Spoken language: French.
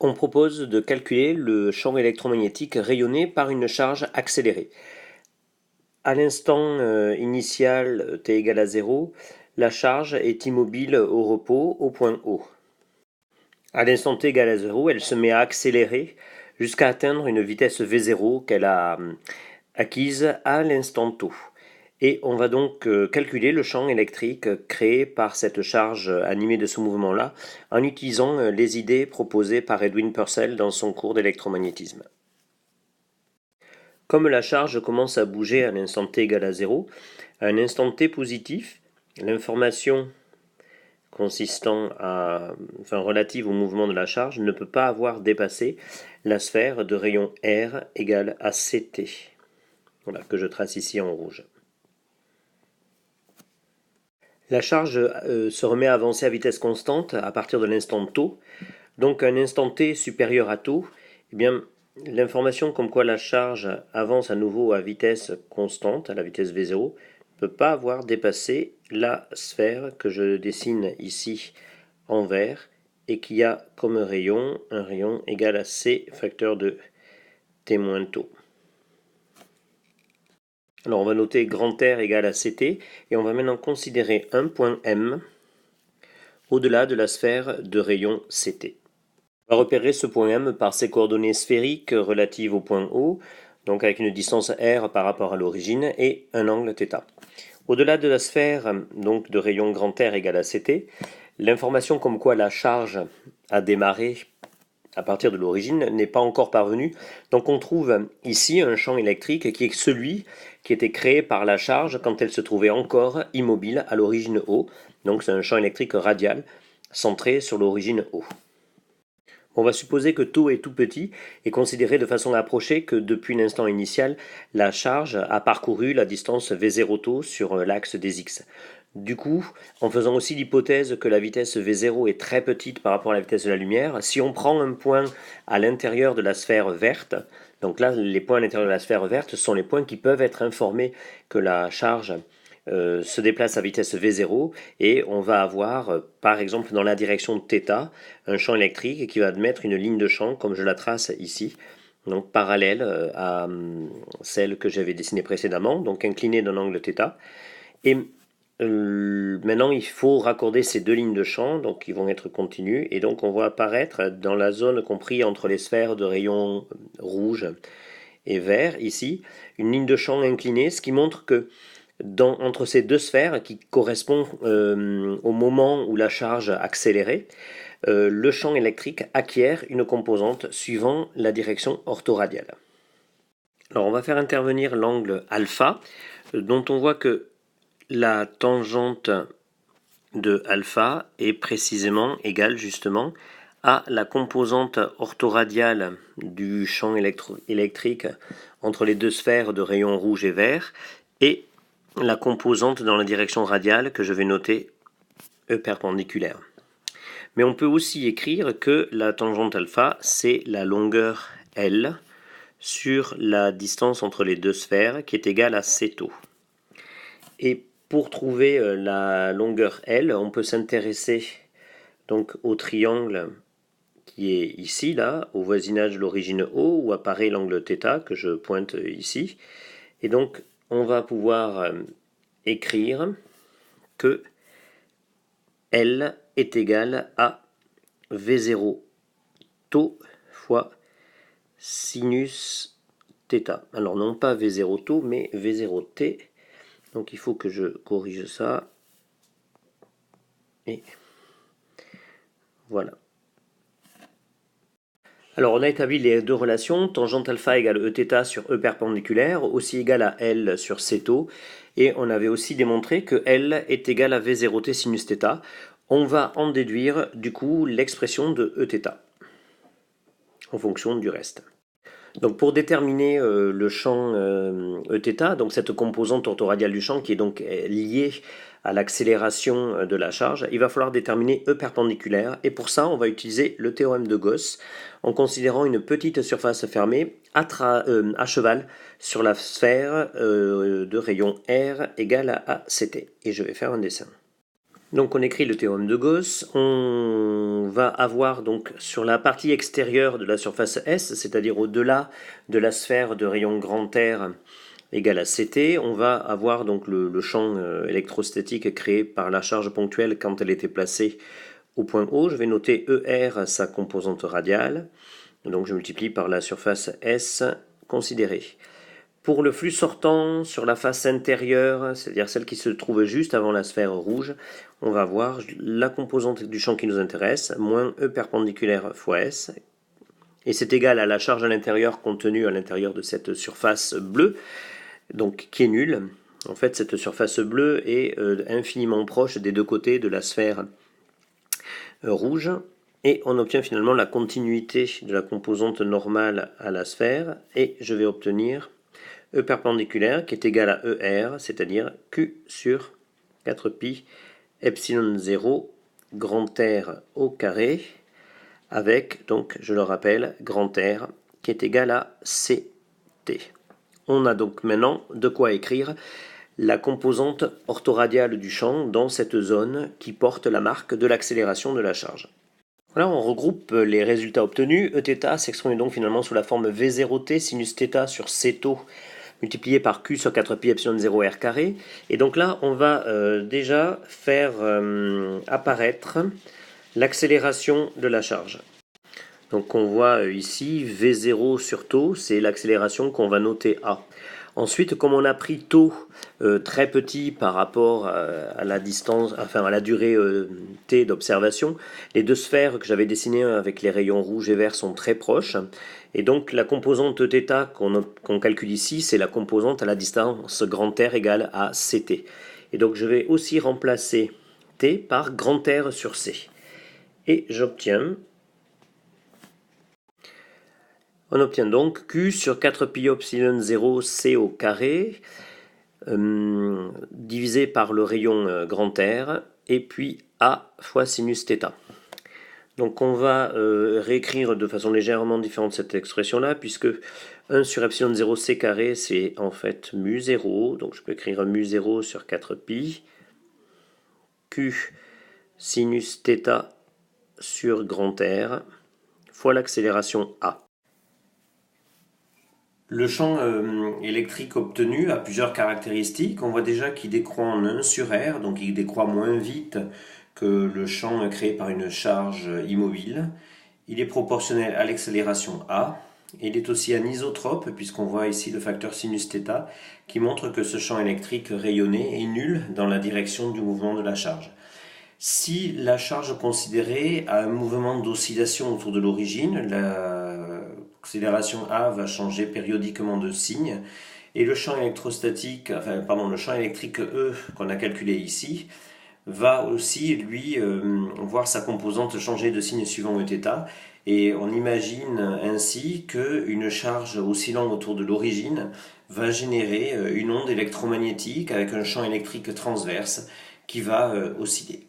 On propose de calculer le champ électromagnétique rayonné par une charge accélérée. À l'instant initial t égale à 0, la charge est immobile au repos au point O. À l'instant t égale à 0, elle se met à accélérer jusqu'à atteindre une vitesse v0 qu'elle a acquise à l'instant τ. Et on va donc calculer le champ électrique créé par cette charge animée de ce mouvement-là en utilisant les idées proposées par Edwin Purcell dans son cours d'électromagnétisme. Comme la charge commence à bouger à l'instant t égale à 0, à un instant t positif, l'information relative au mouvement de la charge ne peut pas avoir dépassé la sphère de rayon R égale à Ct. Voilà, que je trace ici en rouge. La charge se remet à avancer à vitesse constante à partir de l'instant τ. Donc à un instant t supérieur à τ, eh bien, l'information comme quoi la charge avance à nouveau à vitesse constante, à la vitesse v0, ne peut pas avoir dépassé la sphère que je dessine ici en vert et qui a comme rayon un rayon égal à c facteur de t moins τ. Alors on va noter grand R égale à Ct et on va maintenant considérer un point M au-delà de la sphère de rayon Ct. On va repérer ce point M par ses coordonnées sphériques relatives au point O, donc avec une distance R par rapport à l'origine et un angle θ. Au-delà de la sphère donc de rayon grand R égale à Ct, l'information comme quoi la charge a démarré à partir de l'origine n'est pas encore parvenue. Donc on trouve ici un champ électrique qui est celui qui était créé par la charge quand elle se trouvait encore immobile à l'origine O. Donc c'est un champ électrique radial centré sur l'origine O. On va supposer que τ est tout petit et considérer de façon approchée que depuis l'instant initial, la charge a parcouru la distance v0 τ sur l'axe des x. Du coup, en faisant aussi l'hypothèse que la vitesse v0 est très petite par rapport à la vitesse de la lumière, si on prend un point à l'intérieur de la sphère verte, donc là les points à l'intérieur de la sphère verte sont les points qui peuvent être informés que la charge se déplace à vitesse v0 et on va avoir par exemple dans la direction θ un champ électrique qui va admettre une ligne de champ comme je la trace ici, donc parallèle à celle que j'avais dessinée précédemment, donc inclinée d'un angle θ. Et maintenant il faut raccorder ces deux lignes de champ, donc ils vont être continues, et donc on va apparaître dans la zone comprise entre les sphères de rayon rouge et vert ici, une ligne de champ inclinée, ce qui montre que entre ces deux sphères qui correspondent au moment où la charge accélérée, le champ électrique acquiert une composante suivant la direction orthoradiale. Alors on va faire intervenir l'angle alpha, dont on voit que la tangente de alpha est précisément égale justement à la composante orthoradiale du champ électrique entre les deux sphères de rayon rouge et vert et la composante dans la direction radiale que je vais noter E perpendiculaire. Mais on peut aussi écrire que la tangente alpha, c'est la longueur L sur la distance entre les deux sphères qui est égale à c τ. Et pour trouver la longueur L, on peut s'intéresser donc au triangle qui est ici, là, au voisinage de l'origine O, où apparaît l'angle θ que je pointe ici. Et donc, on va pouvoir écrire que L est égal à V0 τ fois sinus θ. Alors non pas V0 τ, mais V0 t. Donc il faut que je corrige ça. Et voilà. Alors on a établi les deux relations, tangente alpha égale Eθ sur E perpendiculaire, aussi égale à L sur C τ, et on avait aussi démontré que L est égal à V0t sinus θ. On va en déduire du coup l'expression de Eθ en fonction du reste. Donc pour déterminer le champ Eθ, donc cette composante orthoradiale du champ qui est donc liée à l'accélération de la charge, il va falloir déterminer E perpendiculaire, et pour ça on va utiliser le théorème de Gauss en considérant une petite surface fermée à cheval sur la sphère de rayon R égale à Ct. Et je vais faire un dessin. Donc on écrit le théorème de Gauss, on va avoir donc sur la partie extérieure de la surface S, c'est-à-dire au-delà de la sphère de rayon grand R égale à Ct, on va avoir donc le champ électrostatique créé par la charge ponctuelle quand elle était placée au point O. Je vais noter ER, sa composante radiale, donc je multiplie par la surface S considérée. Pour le flux sortant sur la face intérieure, c'est-à-dire celle qui se trouve juste avant la sphère rouge, on va voir la composante du champ qui nous intéresse, moins E perpendiculaire fois S, et c'est égal à la charge à l'intérieur contenue à l'intérieur de cette surface bleue, donc qui est nulle. En fait, cette surface bleue est infiniment proche des deux côtés de la sphère rouge, et on obtient finalement la continuité de la composante normale à la sphère, et je vais obtenir E perpendiculaire qui est égal à ER, c'est-à-dire Q sur 4pi epsilon 0 grand R au carré, avec, donc je le rappelle, grand R qui est égal à CT. On a donc maintenant de quoi écrire la composante orthoradiale du champ dans cette zone qui porte la marque de l'accélération de la charge. Voilà, on regroupe les résultats obtenus. Eθ s'exprime donc finalement sous la forme V0t sinus θ sur Cτ multiplié par Q sur 4pi epsilon 0 R carré. Et donc là, on va déjà faire apparaître l'accélération de la charge. Donc on voit ici V0 sur τ, c'est l'accélération qu'on va noter A. Ensuite, comme on a pris taux très petit par rapport à la distance, enfin à la durée t d'observation, les deux sphères que j'avais dessinées avec les rayons rouges et verts sont très proches. Et donc la composante θ qu'on calcule ici, c'est la composante à la distance grand R égale à Ct. Et donc je vais aussi remplacer t par grand R sur C. Et on obtient donc Q sur 4pi epsilon 0 C au carré, divisé par le rayon grand R, et puis A fois sinus θ. Donc on va réécrire de façon légèrement différente cette expression-là, puisque 1 sur epsilon 0 C carré, c'est en fait mu 0, donc je peux écrire mu 0 sur 4pi, Q sinus θ sur grand R, fois l'accélération A. Le champ électrique obtenu a plusieurs caractéristiques. On voit déjà qu'il décroît en 1 sur R, donc il décroît moins vite que le champ créé par une charge immobile. Il est proportionnel à l'accélération A. Et il est aussi anisotrope, puisqu'on voit ici le facteur sinus θ, qui montre que ce champ électrique rayonné est nul dans la direction du mouvement de la charge. Si la charge considérée a un mouvement d'oscillation autour de l'origine, l'accélération A va changer périodiquement de signe, et le champ électrique E qu'on a calculé ici va aussi lui voir sa composante changer de signe suivant Eθ, et on imagine ainsi qu'une charge oscillant autour de l'origine va générer une onde électromagnétique avec un champ électrique transverse qui va osciller.